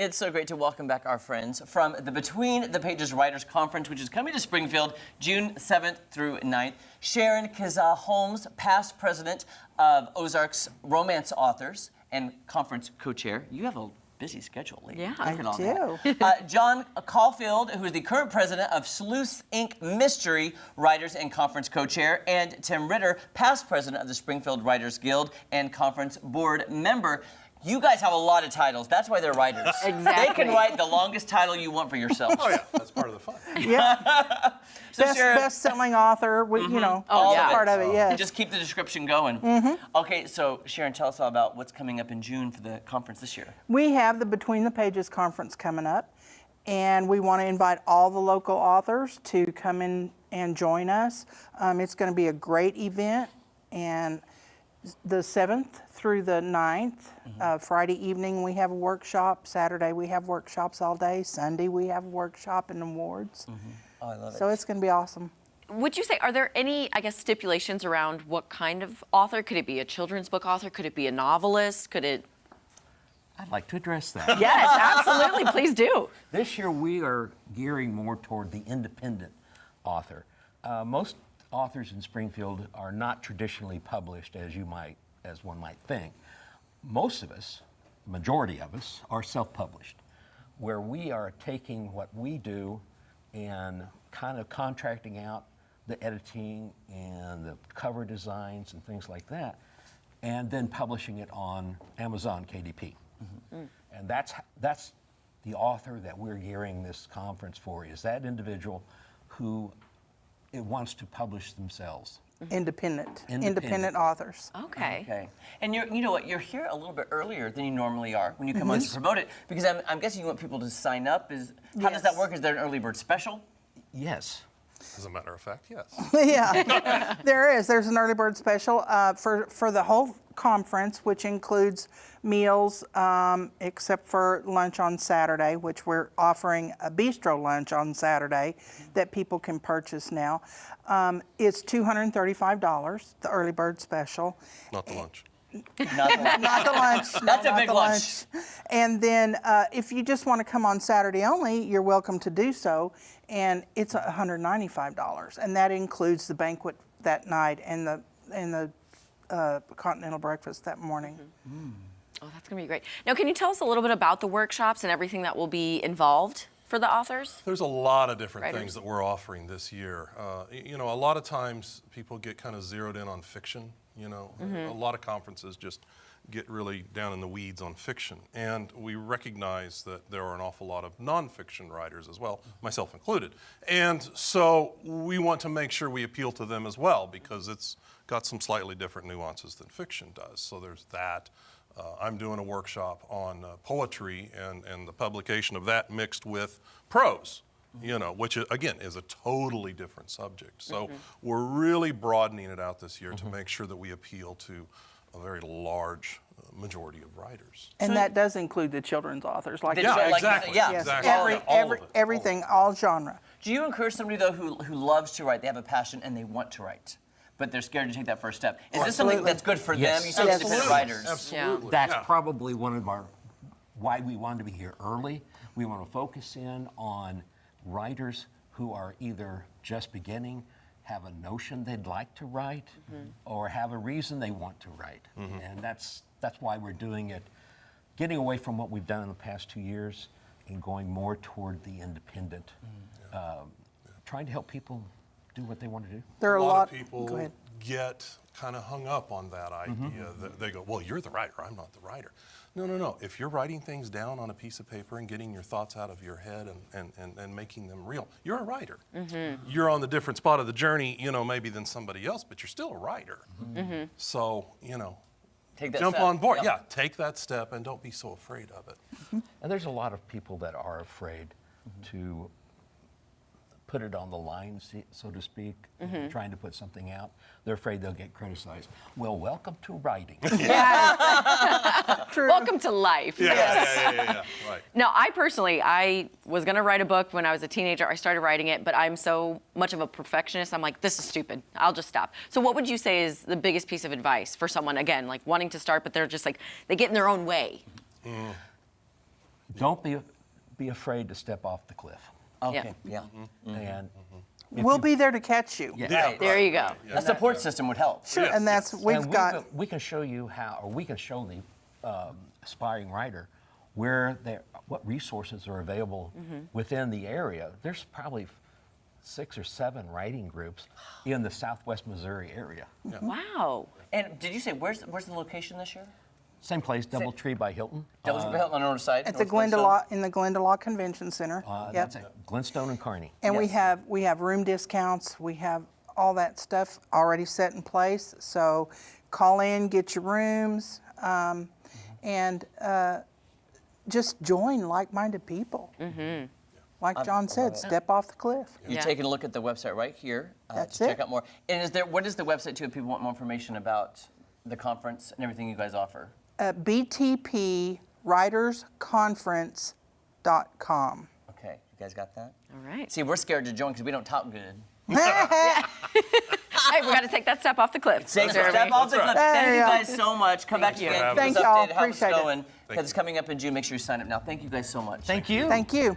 It's so great to welcome back our friends from the Between the Pages Writers Conference, which is coming to Springfield June 7th through 9th. Sharon Kizah Holmes, past president of Ozarks Romance Authors and conference co-chair. You have a busy schedule lately. Yeah, I do. John Caulfield, who is the current president of Sleuth Inc. Mystery Writers and conference co-chair, and Tim Ritter, past president of the Springfield Writers Guild and conference board member. You guys have a lot of titles. That's why they're writers. Exactly. They can write the longest title you want for yourselves. Oh, yeah, that's part of the fun. Yeah. So Best-selling author, you know, All that's of it. part of it, yes. Just keep the description going. Okay, so Sharon, tell us all about what's coming up in June for the conference this year. We have the Between the Pages conference coming up, and we want to invite all the local authors to come in and join us. It's going to be a great event, and the 7th through the 9th, Friday evening we have a workshop, Saturday we have workshops all day, Sunday we have a workshop and awards. Oh, I love it. So it's going to be awesome. Would you say, are there any, I guess, stipulations around what kind of author? Could it be a children's book author? Could it be a novelist? Could it? I'd like to address that. Yes, absolutely. Please do. This year we are gearing more toward the independent author. Most authors in Springfield are not traditionally published as one might think. Most of us, majority of us, are self-published, where we are taking what we do and kind of contracting out the editing and the cover designs and things like that, and then publishing it on Amazon KDP. And that's the author that we're gearing this conference for, is that individual who wants to publish themselves. Independent authors. Okay. Okay. And you know what? You're here a little bit earlier than you normally are when you come on to promote it, because I'm guessing you want people to sign up. How does that work? Is there an early bird special? Yes. As a matter of fact, yes. Yeah, there's an early bird special for the whole conference, which includes meals, except for lunch on Saturday, which we're offering a bistro lunch on Saturday that people can purchase now. It's $235, the early bird special. Not the lunch. Not the lunch. That's a not big the lunch. And then if you just want to come on Saturday only, you're welcome to do so. And it's $195, and that includes the banquet that night and the continental breakfast that morning. Oh, that's going to be great. Now, can you tell us a little bit about the workshops and everything that will be involved for the authors? There's a lot of different Writers. things that we're offering this year. You know, a lot of times people get kind of zeroed in on fiction. You know, a lot of conferences just get really down in the weeds on fiction. And we recognize that there are an awful lot of nonfiction writers as well, myself included. And so we want to make sure we appeal to them as well, because it's got some slightly different nuances than fiction does. So there's that. I'm doing a workshop on poetry and the publication of that mixed with prose, you know, which again is a totally different subject. So we're really broadening it out this year to make sure that we appeal to a very large majority of writers. And that does include the children's authors, like Yeah, Yeah, like- exactly. yeah. yes, Exactly. All of it. everything, all genre. Do you encourage somebody, though, who loves to write, they have a passion and they want to write, but they're scared to take that first step? Is this something Absolutely. that's good for Yes. them? You said Yes. independent writers. Absolutely. That's yeah. probably one of why we wanted to be here early. We want to focus in on writers who are either just beginning, have a notion they'd like to write, or have a reason they want to write. And that's why we're doing it, getting away from what we've done in the past 2 years and going more toward the independent, trying to help people do what they want to do. There are a lot of people Go ahead. get kind of hung up on that idea. That they go, well, you're the writer, I'm not the writer. No. If you're writing things down on a piece of paper and getting your thoughts out of your head and making them real, you're a writer. You're on the different spot of the journey, you know, maybe than somebody else, but you're still a writer. So, you know, Take that jump step. on board. Yep. Yeah, take that step and don't be so afraid of it. And there's a lot of people that are afraid to put it on the line, so to speak, trying to put something out. They're afraid they'll get criticized. Well, welcome to writing. True. Welcome to life. Yeah. Right. Now, I was going to write a book when I was a teenager. I started writing it, but I'm so much of a perfectionist. I'm like, this is stupid. I'll just stop. So what would you say is the biggest piece of advice for someone, again, like wanting to start, but they're just like, they get in their own way? Don't be afraid to step off the cliff. Okay, yeah. And We'll be there to catch you. yeah. Right. There you go. A support system would help. Sure, Yes, and that's, yes. we've And got, we can show you how, or we can show the aspiring writer what resources are available within the area. There's probably 6 or 7 writing groups in the Southwest Missouri area. Wow. And did you say, where's the location this year? Same place, Doubletree by Hilton. Doubletree Hilton on the north side? at the North Glenstone? in the Glendalough Convention Center. Yep. That's it, Glenstone and Kearney. And Yes. we have room discounts, we have all that stuff already set in place. So call in, get your rooms, and just join like-minded people. Like John said, step off the cliff. You're Yeah. taking a look at the website right here That's to check it. out more. And what is the website too if people want more information about the conference and everything you guys offer? btpwritersconference.com. Okay, you guys got that? All right. See, we're scared to join because we don't talk good. Hey, we got to take that step off the cliff. Step Jeremy. off the cliff. There Thank you you go. guys so much. Come back again. Thank Keep us y'all. updated how it's Appreciate it. going because it's coming up in June. Make sure you sign up now. Thank you guys so much. Thank you. Thank you.